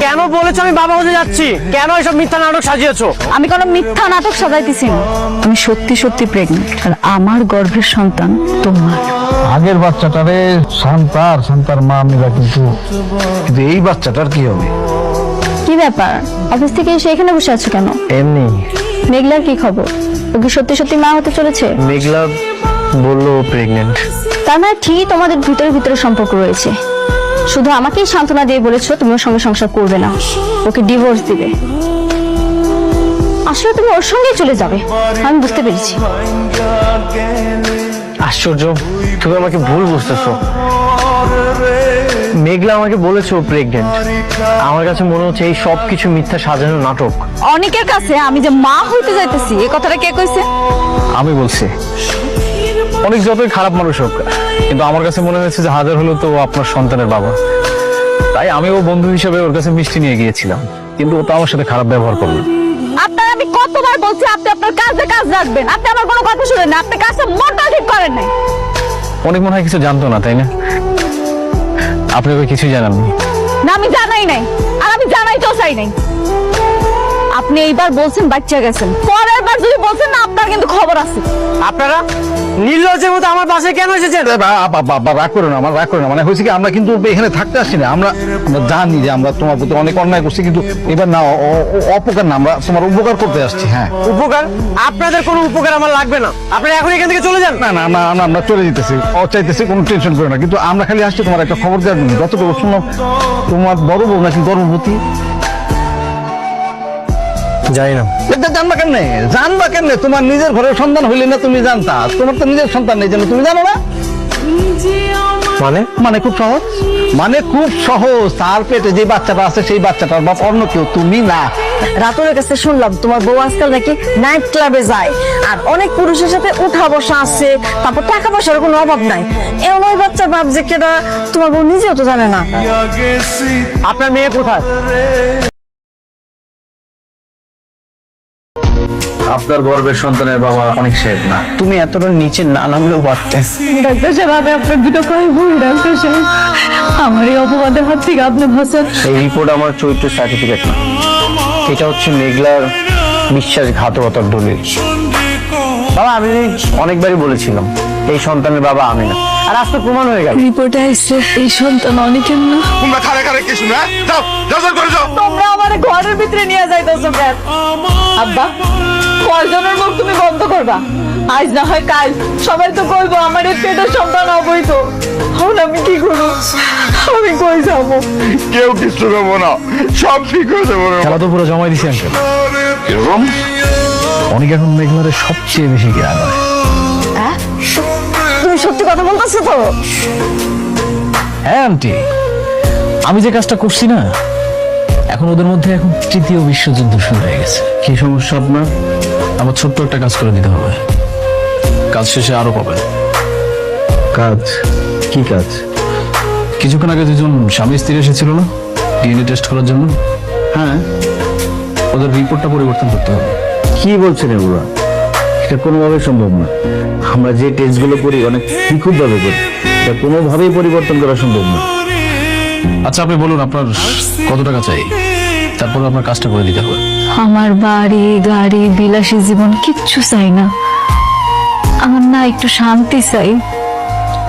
কেন বলেছো আমি বাবা হতে যাচ্ছি? কেন এসব মিথ্যা নাটক সাজিয়েছো? আমি কোনো মিথ্যা নাটক সাজাইতেছি না। আমি সত্যি সত্যি প্রেগনেন্ট, আর আমার গর্ভের সন্তান তোমার। আগের বাচ্চাটারে শান্তার মা মিলা, কিন্তু এই বাচ্চাটার কি হবে? কি ব্যাপার, অফিস থেকে এসে এখানে বসে আছো কেন? এমনি। মেঘলার কি খবর? ও কি সত্যি সত্যি মা হতে চলেছে? মেঘলা বললো প্রেগনেন্ট। তার মানে ঠিক তোমাদের ভিতরে সম্পর্ক রয়েছে। শুধু আমাকেই সান্ত্বনা দিয়ে বলেছো তুমি ওর সঙ্গে সংসার করবে না, ওকে ডিভোর্স দিবে। আসলে তুমি ওর সঙ্গেই চলে যাবে, আমি বুঝতে পেরেছি। আশ্চর্য, তুমি আমাকে ভুল বুঝতেছো। মেঘলা আমাকে বলেছে ও প্রেগনেন্ট। আমার কাছে মনে হচ্ছে এই সব কিছু মিথ্যা সাজানো নাটক। অনেকের কাছে আমি যে মা হইতে যাইতেছি এই কথাটা কে কইছে? আমি বলছি। অনেক যতই খারাপ মানুষ হোক, কিন্তু আমার কাছে মনে হয়েছে যে হাজার হলো তো ও আপনার সন্তানের বাবা। তাই আমি ও বন্ধু হিসেবে ওর কাছে মিষ্টি নিয়ে গিয়েছিলাম, কিন্তু ও তো আমার সাথে খারাপ ব্যবহার করলো। আপনার আমি কতবার বলছি আপনি আপনার কাজে কাজ রাখবেন, আপনি আমার কোনো কথা শুনেন না, আপনি কাজটা মোটা ঠিক করেন নাই। অনেক মনে হয় কিছু জানতো না, তাই না? আপনি ওকে কিছুই জানাননি। না, আমি জানাই নাই, আর আমি জানাইতেও চাই নাই। আপনি এইবার বলছেন বাচ্চা গেছেন, পরের বার যদি বলছেন না আপনার কিন্তু খবর আছে। আপনারা নির্লজ্জের মতো আমার বাসায় কেন এসেছেন? রাগ করো না, আমার রাগ করো না। মানে হয়েছে কি, আমরা কিন্তু এখানে থাকতে আসছি না। আমরা জানি যে আমরা তোমার প্রতি অনেক অন্যায় করছি, কিন্তু এবার না অপকার না, আমরা তোমার উপকার করতে আসছি। হ্যাঁ, উপকার? আপনাদের কোনো উপকার আমার লাগবে না, আপনারা এখন এখান থেকে চলে যান। না না, আমরা চলে যেতেছি, চাইতেছি, কোনো টেনশন করো না। কিন্তু আমরা খালি আসছি তোমার একটা খবর দেওয়ার জন্য। যতটুকু শুনলাম তোমার বড় বউ নাকি গর্ভবতী। জানি না। জানবা কেন? তোমার নিজের ঘরের সন্তান হইলে না তুমি জানতা? তোমার তো নিজের সন্তান নেই, তুমি জানো না? মানে খুব সহজ, তার পেটে যে বাচ্চাটা আছে সেই বাচ্চাটার বাপ অন্য কেউ, তুমি না। রাতুলের কাছে শুনলাম তোমার বউ আজকাল নাকি নাইট ক্লাবে যায়, আর অনেক পুরুষের সাথে উঠা বসা আছে, তারপর টাকা পয়সার কোনো অভাব নাই। এমন ওই বাচ্চা বাপ যে কেটা তোমার বউ নিজেও তো জানে না। আপনার মেয়ে কোথায়? আপনার গর্ভের সন্তানের বাবা অনেক সাহেব না। তুমি এতটা নিচে না নামলেও পারতে। ডাক্তার সাহেব, আমি আপনার দুটো কয় ভুল। ডাক্তার সাহেব, আমার এই অপবাদের হাত থেকে আপনি বাঁচান। এই রিপোর্ট আমার চরিত্র সার্টিফিকেট না, এটা হচ্ছে মেঘলার বিশ্বাসঘাতকতার দলিল। বাবা, আমি অনেকবারই বলেছিলাম এই সন্তানের বাবা আমি না, আর আজ তো প্রমাণ হয়ে গেল। রিপোর্টে আসছে এই সন্তান অনেকের না। তোমরা খারে খারে কি শুনে? যাও যাও করে যাও। তোমরা আমার ঘরের ভিতরে নিয়ে যাইতেছো কেন? আব্বা, কয়জনের মুখ তুমি বন্ধ করবা? আজ না হয় কাল সবাই তো কইবো আমার এই পেটের সন্তান অবৈধ। এখন আমি কি করবো? আমি কই যাবো? কেউ কিছু করবো না, সব ঠিক হয়ে যাবো। খেলা তো পুরো জমাই দিছি আঙ্কেল। এরকম অনেক এখন মেঘলারে সবচেয়ে বেশি জ্ঞান হয়। তুমি সত্যি কথা বলতেছো তো? হ্যাঁ আন্টি, আমি যে কাজটা করছি না, এখন ওদের মধ্যে এখন তৃতীয় বিশ্বযুদ্ধ শুরু হয়ে গেছে। কি সমস্যা আপনার? আমার ছোট্ট একটা কাজ করে দিতে হবে, কাজ শেষে আরো পাবেন। কাজ? কি কাজ? কিছুক্ষণ আগে দুজন স্বামী স্ত্রী এসেছিল না ডিএনএ টেস্ট করার জন্য? হ্যাঁ, ওদের রিপোর্টটা পরিবর্তন করতে হবে। কি বলছেন এগুলো? এটা কোনোভাবেই সম্ভব না। আমরা যে টেস্টগুলো করি অনেক নিখুঁতভাবে করি, এটা কোনোভাবেই পরিবর্তন করা সম্ভব না। আচ্ছা, আপনি বলুন আপনার কত টাকা চাই, তারপর আপনার কাজটা করে দিতে হবে। আমার বাড়ি গাড়ি বিলাসী জীবন কিচ্ছু চাই না, আমার না একটু শান্তি চাই।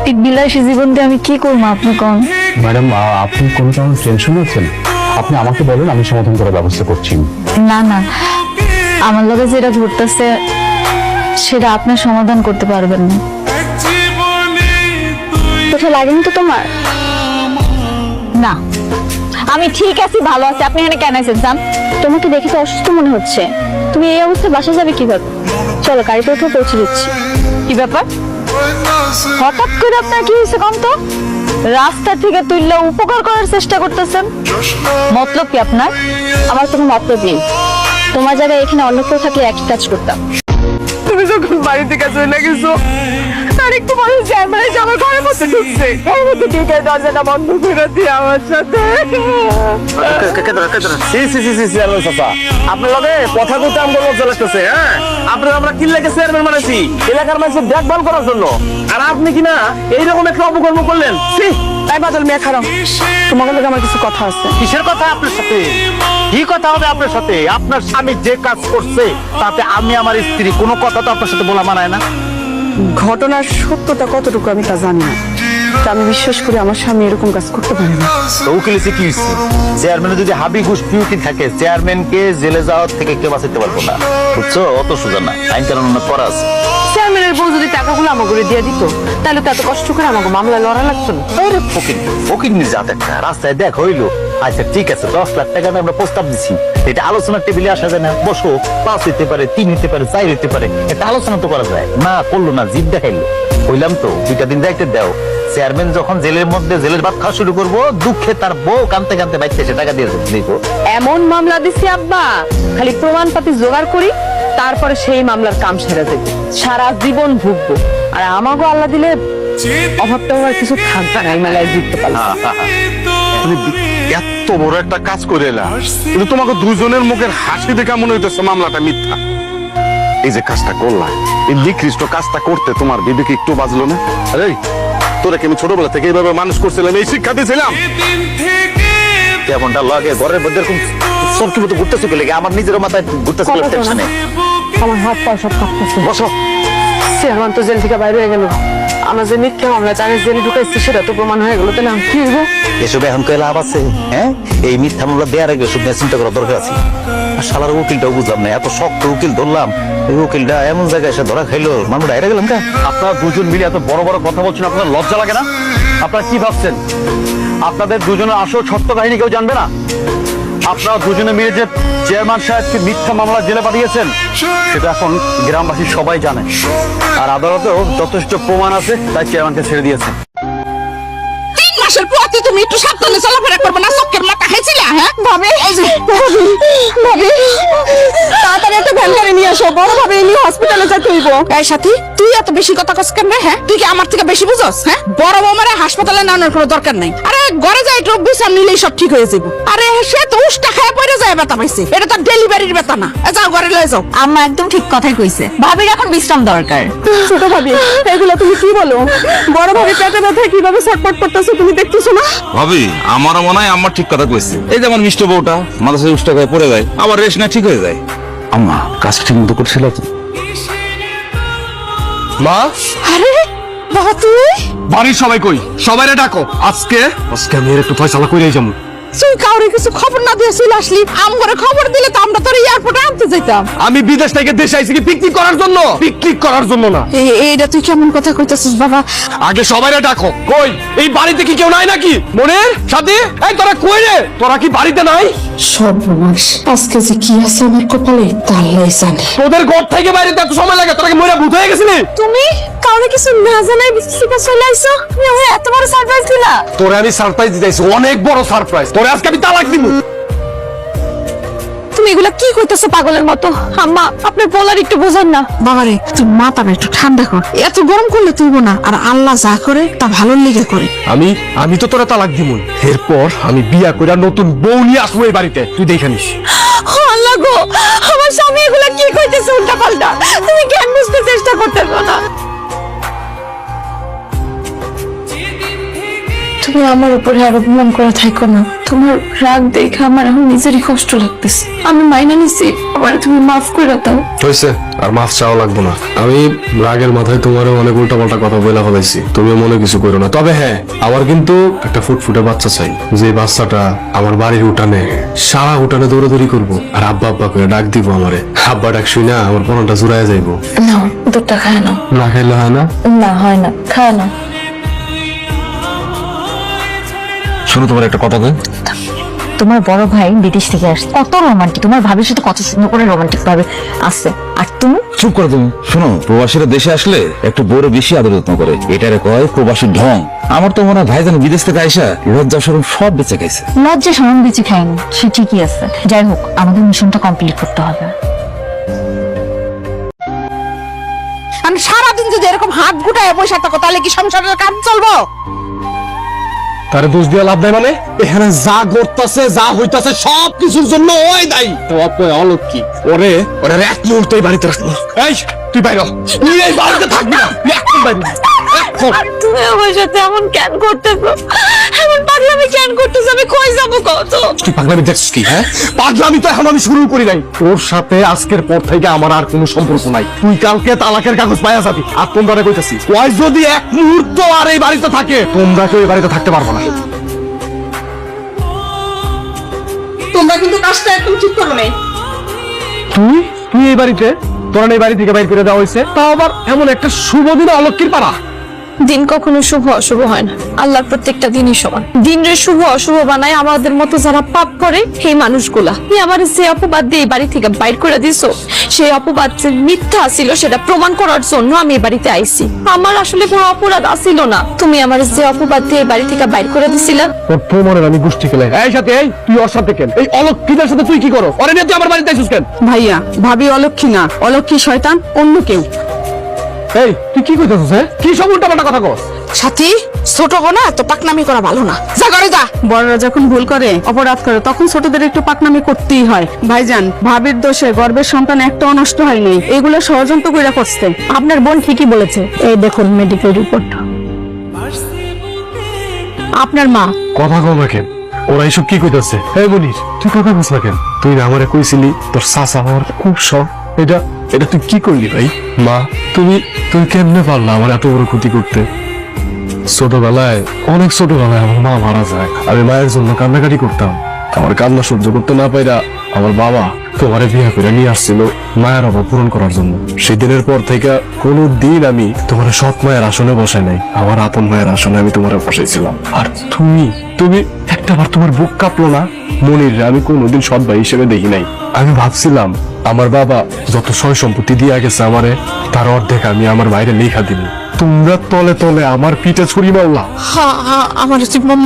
এই বিলাসী জীবন দিয়ে আমি কি করবো আপনি কোন? ম্যাডাম, আপনি কোনো কারণে টেনশন আছেন? আপনি আমাকে বলেন, আমি সমাধান করার ব্যবস্থা করছি। না না, আমার লগে যেটা ঘটতেছে সেটা আপনার সমাধান করতে পারবেন না। কোথাও লাগেনি তো তোমার? না, আমি ঠিক আছি, ভালো আছি। আপনি এখানে কেন এসেছেন জান? তোমাকে দেখে তো অসুস্থ মনে হচ্ছে, তুমি এই অবস্থায় বাসা যাবে কিভাবে? চলো গাড়িতে উঠে পৌঁছে দিচ্ছি। কি ব্যাপার, হঠাৎ করে আপনার কি হয়েছে কম তো? রাস্তা থেকে তুললে উপকার করার চেষ্টা করতেছেন, মতলব কি আপনার? আমার কোনো মতলব নেই, তোমার জায়গায় এখানে অন্য কেউ থাকলে একই কাজ করতাম। তুমি যখন বাড়ি থেকে চলে গেছো, তার একটু পরে জ্যামারে আমার ঘরের মধ্যে ঢুকছে, ঘরের মধ্যে ঢুকে দরজাটা বন্ধ করে দিয়ে আমার সাথে। আপনার লগে কথা বলতে আমার লজ্জা লাগতেছে। হ্যাঁ, আপনার আমরা কি লাগে চেয়ারম্যান মানেছি এলাকার মানুষের দেখভাল করার জন্য, আর আপনি কিনা এইরকম একটা অপকর্ম করলেন। তাই বাদল মিয়া খারাপ, তোমার লগে আমার কিছু কথা আছে। কিসের কথা আপনার সাথে? কি কথা হবে আপনার সাথে? আপনার স্বামী যে কাজ করছে তাতে আমি আমার স্ত্রী, কোনো কথা তো আপনার সাথে বলা মানায় না। ঘটনার সত্যতা কতটুকু আমি তা জানি না, তা আমি বিশ্বাস করি আমার স্বামী এরকম কাজ করতে পারে না। তো উকিলেছে কি হচ্ছে? চেয়ারম্যানের যদি হাবি ঘুষ পিউটি থাকে, চেয়ারম্যানকে জেলে যাওয়ার থেকে কেউ বাঁচাতে পারবো না, বুঝছো? অত সোজা না, আইন কানুন করা আছে। চেয়ারম্যানের বউ যদি টাকাগুলো আমাকে দিয়ে দিত, তাহলে তো এত কষ্ট করে আমাকে মামলা লড়া লাগতো না। আরে ফকির ফকির নিয়ে যাতে একটা রাস্তায় দেখ হইলো। আচ্ছা ঠিক আছে, 10 লাখ টাকা আমরা প্রস্তাব দিচ্ছি, এটা আলোচনার টেবিলে আসা যায় না? বসো, 5 হইতে পারে, 3 হইতে পারে, 4 হইতে পারে, একটা আলোচনা তো করা যায়। না করলো না, জিদ দেখাইলো। কইলাম তো 2টা দিন যাইতে দাও। চেয়ারম্যান যখন জেলের মধ্যে জেলের ভাত খাওয়া শুরু করবো, দুঃখে তার বউ কানতে কানতে বাইতে এসে টাকা দিয়ে দেখো। এমন মামলা দিছি আব্বা, খালি প্রমাণপাতি জোগাড় করি, তারপরে সেই মামলার কাম সেরে দেবে। সারা জীবন ভুগবো, আর আমাকে আল্লাহ দিলে অভাবটা আর কিছু থাকবে না, এই মেলায় জিততে পারলাম। তুমি এত বড় একটা কাজ করে এলা, কিন্তু তোমাকে দুজনের মুখের হাসি দেখে মনে হইতেছে মামলাটা মিথ্যা। এই যে কাজটা করলা, এই নিকৃষ্ট কাজটা করতে তোমার বিবেকে একটু বাজলো না? আরে তোরা কি আমি ছোটবেলা থেকে এইভাবে মানুষ করছিলাম, এই শিক্ষা দিয়েছিলাম? কেমনটা লাগে ঘরের মধ্যে এরকম সবকিছু মতো ঘুরতেছে লেগে, আমার নিজের মাথায় ঘুরতেছে টেনশনে। আমার হাত পা সব কাঁপতেছে। বসো। চেয়ারম্যান তো জেল থেকে বাইরে হয়ে গেল, আমরা যে মিথ্যা মামলা চারে জেলে ঢুকাইছি সেটা তো প্রমাণ হয়ে গেল, তাই না? কি হইব? এসব এখন কে লাভ আছে? হ্যাঁ, এই মিথ্যা মামলা দেওয়ার আগে সব নিয়ে চিন্তা করা দরকার আছে। আর শালার উকিলটাও বুঝলাম না, এত শক্ত উকিল ধরলাম, এই উকিলটা এমন জায়গায় এসে ধরা খাইলো, মামলা হেরে গেলাম। কা আপনারা দুজন মিলে এত বড় বড় কথা বলছেন, আপনার লজ্জা লাগে না? আপনারা কি ভাবছেন আপনাদের দুজনের আসল সত্য কাহিনী কেউ জানবে না? আপনারা দুজনে মিলে যে চেয়ারম্যান সাহেবকে মিথ্যা মামলা জেলে পাঠিয়েছেন, সেটা এখন গ্রামবাসী সবাই জানে। আর আদালতেও যথেষ্ট প্রমাণ আছে, তাই চেয়ারম্যানকে ছেড়ে দিয়েছে। 3 মাসের পথে তুমি একটু সাবধানে চলাফেরা করবে না? চোখের মাথা খাইছিলে? হ্যাঁ ভাবি, ভাবি তাড়াতাড়ি একটা ভ্যান গাড়ি নিয়ে আসো, বড় ভাবে নিয়ে হসপিটালে যেতে হইব। এই সাথী, তুই এত বেশি কথা কস কেন রে? হ্যাঁ, তুই কি আমার থেকে বেশি বুঝস? হ্যাঁ, বড় বৌমারে হাসপাতালে নেওয়ার কোনো দরকার নাই। আরে ঘরে যাই একটু বিশ্রাম নিলেই সব ঠিক হয়ে যাবে। আরে সে তো উষ্টা খায় পড়ে যায়, ব্যথা পাইছে, এটা তো ডেলিভারির ব্যথা না। যাও ঘরে লয়ে যাও। আম্মা একদম ঠিক কথাই কইছে, ভাবির এখন বিশ্রাম দরকার। ছোট ভাবি, এগুলো তুমি কি বলো? বড় ভাবি পেটে ব্যথায় কিভাবে ছটফট করতেছো তুমি দেখতেছো না? ভাবি, আমারও মনে হয় আমার ঠিক কথা কইছে। এই যে আমার মিষ্টি বউটা মাথায় উষ্টা গায়ে পড়ে যায়, আবার রেশ না ঠিক হয়ে যায়। আম্মা কাজ ঠিক মতো করছিল তো? মা, আরে বাবা, তুই বাড়ির সবাই কই? সবাইরে ডাকো। আজকে আমি একটু ফয়সালা কইরাই যাবো। তুই কাউরে কিছু খবর না দিয়ে চলে আসলি। আমগরে খবর দিলে তো আমরা তোর এয়ারপোর্টে আনতে যাইতাম। আমি বিদেশ থেকে দেশে আইছি কি পিকনিক করার জন্য? পিকনিক করার জন্য না। এইটা তুই কেমন কথা কইতাছিস বাবা? আগে সবাইরে ডাকো। কই এই বাড়িতে কি কেউ নাই নাকি? মনের সাথে এই তোরা কই রে? তোরা কি বাড়িতে নাই? সর্বনাশ, আজকে যে কি আছে আমার কপালে তা আল্লাহই জানে। তোদের ঘর থেকে বাইরে এত সময় লাগে? তোরা কি মইরা ভূত হয়ে গেছিলি? তুমি কাউরে কিছু না জানাই বিসিকা চলে আইছো, তুমি আমাকে এত বড় সারপ্রাইজ দিলা। তোরে আমি সারপ্রাইজ দিতেছি, অনেক বড় সারপ্রাইজ। তোরে আজকে আমি তালাক দিব। তুমি এগুলা কি কইতেছো পাগলের মতো? আম্মা, আপনি বলার একটু বোঝান না। বাবারে, তুই মাথাটা একটু ঠান্ডা কর। এত গরম করলে তুইব না। আর আল্লাহ যা করে তা ভালোর লিগে করে। আমি তো তোরা তালাক দিব। এরপর আমি বিয়া কইরা নতুন বউ নিয়ে আসবো এই বাড়িতে, তুই দেখে নিস। আল্লাহ গো, আমার স্বামী এগুলা কি কইতেছে উল্টা পাল্টা? তুমি জ্ঞান বুঝতে চেষ্টা করতেছো না। তুমি আমার উপরে আর অপমান করে থাকো না। তোমার রাগ দেখে আমার এখন নিজেরই কষ্ট লাগতেছে। আমি মাইনা নিছি, আমার তুমি মাফ করে দাও। হয়েছে, আর মাফ চাওয়া লাগবো না। আমি রাগের মাথায় তোমারও অনেক উল্টাপাল্টা কথা বলে ফেলাইছি, তুমি মনে কিছু করো না। তবে হ্যাঁ, আমার কিন্তু একটা ফুটফুটে বাচ্চা চাই, যে বাচ্চাটা আমার বাড়ির উঠানে সারা উঠানে দৌড়াদৌড়ি করবো, আর আব্বা আব্বা করে ডাক দিব আমারে। আব্বা ডাক শুই না আমার পরনটা জুড়ায় যাইবো। নাও, দুধটা খায় নাও। না খাইলে হয় না? না হয় না, খায় না। শোনো, তোমার একটা কথা কই। তোমার বড় ভাই বিদেশ থেকে আসছে, কত রোমান্টিক, তোমার ভাবির সাথে কত সুন্দর করে রোমান্টিক ভাবে আসছে। আর তুমি চুপ করো তুমি। শোনো, প্রবাসীরা দেশে আসলে একটু বড় বেশি আদর যত্ন করে, এটারে কয় প্রবাসী ঢং। আমার তো মনে হয় ভাইজান বিদেশ থেকে আইসা লজ্জা শরম সব বেঁচে গেছে। লজ্জা সরম বেঁচে খায়নি, সে ঠিকই আছে। যাই হোক, আমাদের মিশনটা কমপ্লিট করতে হবে। আমি সারাদিন যদি এরকম হাত গুটায় বসে থাকো, তাহলে কি সংসারের কাজ চলবো? তারে দোষ দিয়া লাভ নাই। মানে এখানে যা ঘটতাছে যা হইতাছে সব কিছুর জন্য ওই দায়ী। তো আপনি অলক্ষী, ওরে এক মুহূর্তে বাড়িতে রাখবো। এই তুই বাইরে, তুই এই বাড়িতে থাকবি না, তুই একদম বাইরে। তুমি আমার সাথে এমন কেন করতেছো? এমন পাগলামি কেন করতেছো? আমি কই যাবো কত? তুই পাগলামি দেখছিস কি? হ্যাঁ, পাগলামি তো এখন আমি শুরু করি নাই। তোর সাথে আজকের পর থেকে আমার আর কোনো সম্পর্ক নাই। তুই কালকে তালাকের কাগজ পাইয়া যাবি। আর তোমরা কইতাছি ওই যদি এক মুহূর্ত আর এই বাড়িতে থাকে, তোমরা কেউ এই বাড়িতে থাকতে পারবো না। তোমরা কিন্তু কাজটা একদম ঠিক করো নাই। তুই তুই এই বাড়িতে, তোরা এই বাড়ি থেকে বাইর করে দেওয়া হয়েছে, তাও আবার এমন একটা শুভ দিনে অলক্ষীর পাড়া। দিন কখনো শুভ অশুভ হয় না, আল্লাহর প্রত্যেকটা দিনই সমান। দিনরে শুভ অশুভ বানায় আমাদের মতো যারা পাপ করে সেই মানুষগুলা। তুমি আমার যে অপবাদ দিয়ে এই বাড়ি থেকে বাইর করে দিছো, সেই অপবাদ যে মিথ্যা ছিল সেটা প্রমাণ করার জন্য আমি এই বাড়িতে আইছি। আমার আসলে কোনো অপরাধ আসিল না, তুমি আমার যে অপবাদ দিয়ে এই বাড়ি থেকে বাইর করে দিছিলা। তোর প্রমাণের আমি গোষ্ঠী খেলে এই সাথে, এই তুই ওর সাথে কেন? এই অলক্ষীদের সাথে তুই কি করো? ওরে নিয়ে তুই আমার বাড়িতে আইছিস কেন? ভাইয়া, ভাবি অলক্ষী না, অলক্ষী শয়তান অন্য কেউ। এই তুই কি কইতাছিস? হ্যাঁ, কি সব উল্টাপাল্টা কথা কস? সাথী, ছোট না তো পাকনামি করা ভালো না। যা করে যা। বড়রা যখন ভুল করে, অপরাধ করে, তখন ছোটদের একটু পাকনামি করতেই হয়। ভাইজান, ভাবির দোষে গর্ভের সন্তান একটাও নষ্ট হয়নি, এগুলো ষড়যন্ত্র কইরা করছে। আপনার বোন ঠিকই বলেছে। এই দেখুন মেডিকেল রিপোর্ট। আপনার মা। কথা কম রাখেন, ওরা এইসব কি কইতাছে? এই মনির, তুই কথা বলছ না কেন? তুই না আমারে কইছিলি তোর চাচা হওয়ার খুব শখ। এটা এটা তুই কি করলি ভাই? মা, তুমি কেমনে পারলা আমার এত বড় ক্ষতি করতে? ছোটবেলায়, অনেক ছোটবেলায় আমার মা মারা যায়। আমি মায়ের জন্য কান্নাকাটি করতাম। আমার কান্না সহ্য করতে না পাইরা আমার বাবা তোমারে বিয়ে করে নিয়ে আসছিল মায়ের অভাব পূরণ করার জন্য। সেদিনের পর থেকে কোনো দিন আমি তোমার সৎ মায়ের আসনে বসাই নাই, আমার আপন মায়ের আসনে আমি তোমার বসাইছিলাম। আর তুমি একটাবার তোমার বুক কাঁপলো না? মনির আমি কোনোদিন সৎ ভাই হিসেবে দেখি নাই। আমি ভাবছিলাম আমার বাবা যত সয় সম্পত্তি দিয়া গেছে আমারে, তার অর্ধেক আমি আমার বাইরে লেখা দিব। তোমরা তলে তলে আমার পিঠে ছুরি মারলা। আমার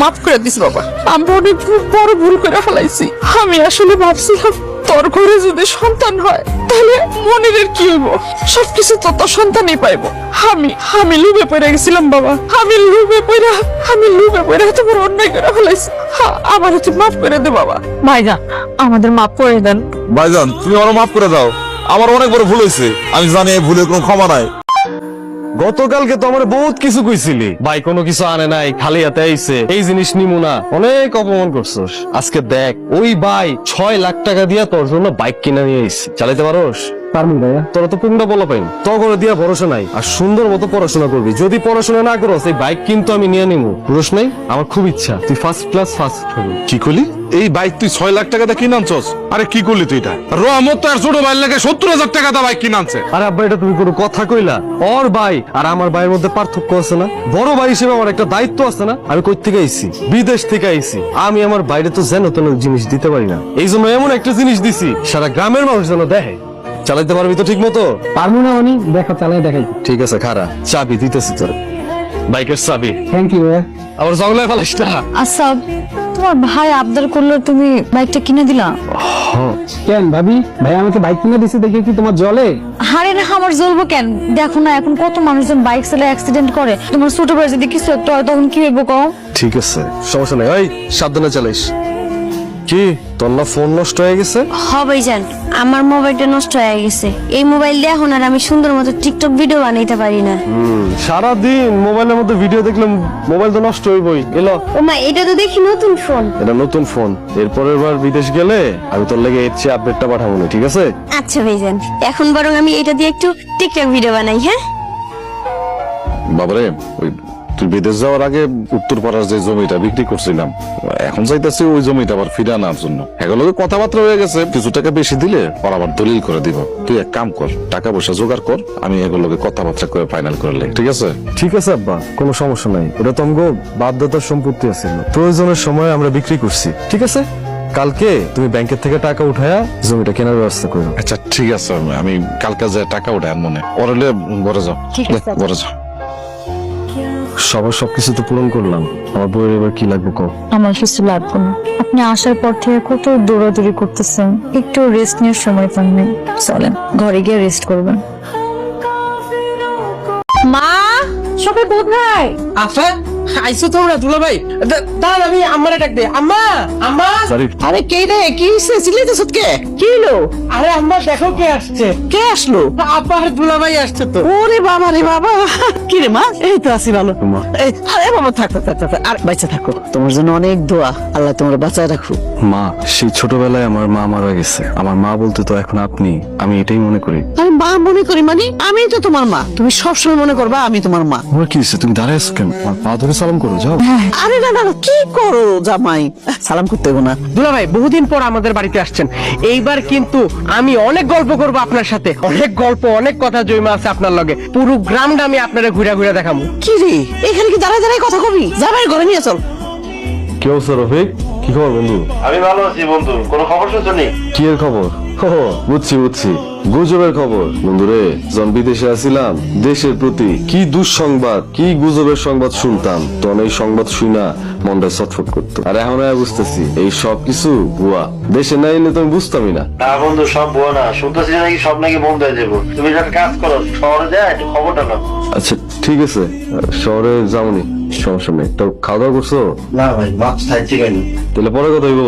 মাফ করে দিস বাবা, আমরা অনেক বড় ভুল করে ফেলাইছি। আমি আসলে ভাবছিলাম তোর ঘরে যদি সন্তান হয় তাহলে মনিরের কি হইব, সবকিছু তো তোর সন্তানই পাইব। আমি লুবে পড়ে গেছিলাম বাবা, আমি লুবে পড়ে এত বড় অন্যায় করে ফেলাইছি। আমার তুই মাফ করে দে বাবা। ভাইজান, আমাদের মাফ করে দেন। ভাইজান, তুমি আমার মাফ করে দাও। আমার অনেক বড় ভুল হয়েছে, আমি জানি এই ভুলের কোনো ক্ষমা নাই। গতকালকে তো আমার বহুত কিছু কইছিলি, ভাই কোনো কিছু আনে নাই, খালি হাতে আইছে, এই জিনিস নিমু না, অনেক অপমান করছস। আজকে দেখ, ওই ভাই 6 লাখ টাকা দিয়া তোর জন্য বাইক কিনে নিয়ে আইছি। চালাইতে পারোস? পারমু ভাইয়া। তোরা তো পুংটা বলা পাইন, তো করে দিয়া ভরসা নাই। আর সুন্দর মতো পড়াশোনা করবি। যদি পড়াশোনা না করস, এই বাইক কিন্তু আমি নিয়ে নিবো। পুরুষ নাই, আমার খুব ইচ্ছা তুই ফার্স্ট ক্লাস ফার্স্ট হবি। কি করলি? এই বাইক তুই 6 লাখ টাকা দিয়ে কিনে আনছস? আরে কি করলি তুই এটা? রহমত তো আর ছোট ভাই লাগে 70,000 টাকা দিয়ে বাইক কিনে আনছে। আরে আব্বা, এটা তুমি কোনো কথা কইলা? ওর ভাই আর আমার ভাইয়ের মধ্যে পার্থক্য আছে না? বড় ভাই হিসেবে আমার একটা দায়িত্ব আছে না? আমি কই থেকে আইছি? বিদেশ থেকে আইছি। আমি আমার বাইরে তো যেন তেন জিনিস দিতে পারি না, এই জন্য এমন একটা জিনিস দিছি সারা গ্রামের মানুষ যেন দেখে। চালাইতে পারবি তো ঠিক মতো? পারমু না মানে দেখো, চালাই দেখাই। ঠিক আছে, খারা চাবি দিতেছি তোর, বাইকের চাবি। থ্যাংক ইউ ভাইয়া। আবার জঙ্গলে ফেলাস না। আচ্ছা, তোমার ভাই আবদার করলো, তুমি বাইকটা কিনে দিলা? কেন ভাবি, ভাই আমাকে বাইক কিনে দিছে দেখে কি তোমার জলে? আরে না, আমার জ্বলবো কেন? দেখো না এখন কত মানুষজন বাইক চালায় অ্যাক্সিডেন্ট করে। তোমার ছোট ভাই যদি কিছু একটা হয় তখন কি হইব কও? ঠিক আছে, সমস্যা নাই। ওই সাবধানে চালাইস। কি তোর না ফোন নষ্ট হয়ে গেছে? ভাইজান, আমার মোবাইলটা নষ্ট হয়ে গেছে। এই মোবাইল দিয়ে এখন আর আমি সুন্দর মতো টিকটক ভিডিও বানাইতে পারি না। সারাদিন মোবাইলের মধ্যে ভিডিও দেখলে মোবাইল তো নষ্ট হইবই। এলো, ওমা, এটা তো দেখি নতুন ফোন। এটা নতুন ফোন, এরপরের বার বিদেশ গেলে আমি তোর লেগে এর চেয়ে আপডেটটা পাঠাবো না, ঠিক আছে? আচ্ছা ভাইজান, এখন বরং আমি এটা দিয়ে একটু টিকটক ভিডিও বানাই। হ্যাঁ বাবারে, ওই তুই বিদেশ যাওয়ার আগে উত্তরপাড়ার যে জমিটা বিক্রি করছিলাম, এখন চাইতেছি ওই জমিটা আবার ফিরে আনার জন্য। এগুলোকে কথাবার্তা হয়ে গেছে, কিছু টাকা বেশি দিলে ওরা আবার দলিল করে দিব। তুই এক কাম কর, টাকা পয়সা জোগাড় কর, আমি এগুলোকে কথাবার্তা করে ফাইনাল করলে, ঠিক আছে? ঠিক আছে আব্বা, কোনো সমস্যা নাই। ওটা তো আমগো বাধ্যতার সম্পত্তি আছিল, প্রয়োজনের সময় আমরা বিক্রি করছি। ঠিক আছে, কালকে তুমি ব্যাংকের থেকে টাকা উঠায়া জমিটা কেনার ব্যবস্থা করো। আচ্ছা ঠিক আছে, আমি কালকে যে টাকা উঠায় মনে ওরলে ঘরে যাও, ঘরে যাও। সবার সবকিছু তো পূরণ করলাম, আমার বইয়ের এবার কি লাগবে কও? আমার কিছু লাগবে না। আপনি আসার পর থেকে কত দৌড়াদৌড়ি করতেছেন, একটু রেস্ট নেওয়ার সময় পান নাই। চলেন ঘরে গিয়ে রেস্ট করবেন। মা, সবাই কোথায়? আফা, আইসো তোমরা দুলা ভাই দাঁড়ান আমি আম্মারে ডাক দে আম্মা আম্মা আরে কে রে কি হইছে চিল্লাইতেছ কে কি হলো আরে আম্মা দেখো কে আসছে কে আসলো আব্বা আর দুলা ভাই আসছে তো ওরে বাবা রে বাবা কি রে মা এই তো আছি ভালো এই আরে বাবা থাকো আর বাচ্চা থাকো তোমার জন্য অনেক দোয়া আল্লাহ তোমার বাঁচায় রাখো মা সেই ছোটবেলায় আমার মা মারা গেছে আমার মা বলতে তো এখন আপনি আমি এটাই মনে করি আমি মা মনে করি মানে আমি তো তোমার মা তুমি সবসময় মনে করবা আমি তোমার মা আমার কি হয়েছে তুমি দাঁড়ায় আছো কেন আমার পা ধরে সালাম করো যাও আরে না না না, কি করো জামাই সালাম করতে হবে না দুলা ভাই বহুদিন পর আমাদের বাড়িতে আসছেন এইবার কিন্তু আমি অনেক গল্প করব আপনার সাথে অনেক গল্প অনেক কথা জমা আছে আপনার লগে পুরো গ্রামটা আমি আপনারে ঘুরে ঘুরে দেখাবো কি রে এখানে কি দাঁড়ায় দাঁড়ায় কথা কবি জামাই ঘরে নিয়ে চল কি অবস্থা রফিক কি খবর বন্ধু আমি ভালো আছি বন্ধু কোনো খবর শুনছো নি? কি এর খবর বুঝছি গুজবের খবর বন্ধুরে যখন বিদেশে আছিলাম দেশের প্রতি কি দুঃসংবাদ কি গুজবের সংবাদ শুনতাম তখন এই সংবাদ শুনা মনটা ছটফট করতো আর এখন আমি বুঝতেছি এই সব কিছু ভুয়া দেশে না এলে তো আমি বুঝতামই না না বন্ধু সব ভুয়া না শুনতেছি নাকি সব নাকি বন্ধ হয়ে যাবো তুমি একটা কাজ করো শহরে যায় একটু খবরটা নাও আচ্ছা ঠিক আছে শহরে যাওনি সমস্যা নেই তো খাওয়া দাওয়া করছো না ভাই মাছ খাইছি কেন তাহলে পরে কথা হইব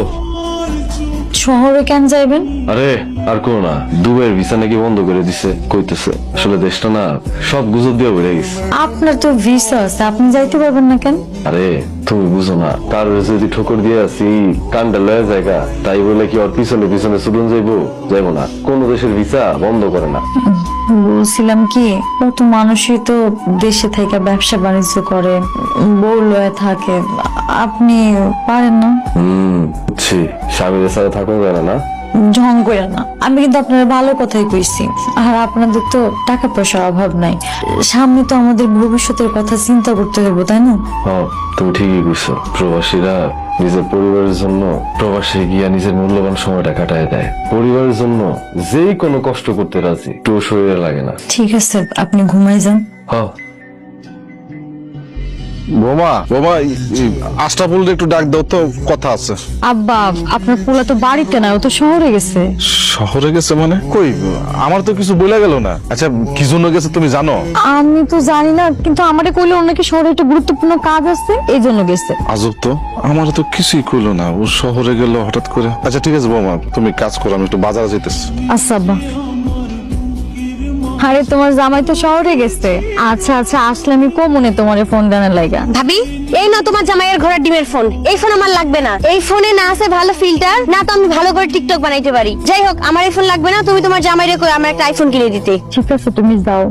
শহরে কেন যাইবেন? আরে আর কোনো না দুবাইয়ের ভিসা নাকি বন্ধ করে দিছে কইতেছে আসলে দেশটা না সব গুজব দিয়ে বেড়ে গেছে আপনার তো ভিসা আছে, আপনি যাইতে পারবেন না কেন? আরে তুমি বুঝো না কার যদি ঠোকর দিয়ে আছি কানটা লয়ে জায়গা তাই বলে কি ওর পিছনে পিছনে চলুন যাইবো না কোন দেশের ভিসা বন্ধ করে না বলছিলাম কি কত মানুষই তো দেশে থেকে ব্যবসা বাণিজ্য করে বউ লয়ে থাকে, আপনি পারেন না? বুঝছি স্বামীর সাথে থাকুন যায় না ঢং করে না, আমি কিন্তু আপনার ভালো কথাই কইছি। আর আপনাদের তো টাকা পয়সার অভাব নাই, সামনে তো আমাদের ভবিষ্যতের কথা চিন্তা করতে হবে, তাই না? তুমি ঠিকই বুঝছো প্রবাসীরা নিজের পরিবারের জন্য প্রবাসে গিয়া নিজের মূল্যবান সময়টা কাটায় দেয় পরিবারের জন্য যেই কোনো কষ্ট করতে রাজি একটু শরীরে লাগে না ঠিক আছে, আপনি ঘুমাই যান। বোমা আশরাফুল একটু ডাক দাও তো কথা আছে আব্বা, আপনার পোলা তো বাড়িতে না, ও তো শহরে গেছে। শহরে গেছে মানে কই আমার তো কিছু বলে গেল না আচ্ছা কি জন্য গেছে তুমি জানো আমি তো জানি না, কিন্তু আমারে কইলো ওর নাকি শহরে একটা গুরুত্বপূর্ণ কাজ আছে, এই জন্য গেছে। আজব তো আমার তো কিছুই কইলো না ও শহরে গেল হঠাৎ করে আচ্ছা ঠিক আছে বোমা তুমি কাজ করো আমি একটু বাজারে যাইতেছি আচ্ছা আব্বা। আরে তোমার জামাই তো শহরে গেছে। আচ্ছা আসলে আমি কমনে তোমারে ফোন দেওয়ার লাগা। ভাবি এই না তোমার জামাইয়ের ঘোড়ার ডিমের ফোন, এই ফোন আমার লাগবে না। এই ফোনে না আছে ভালো ফিল্টার, না তো আমি ভালো করে টিকটক বানাইতে পারি। যাই হোক আমার এই ফোন লাগবে না, তুমি তোমার জামাইরে কই আমার একটা আইফোন কিনে দিতে। ঠিক আছে, তুমি যাও।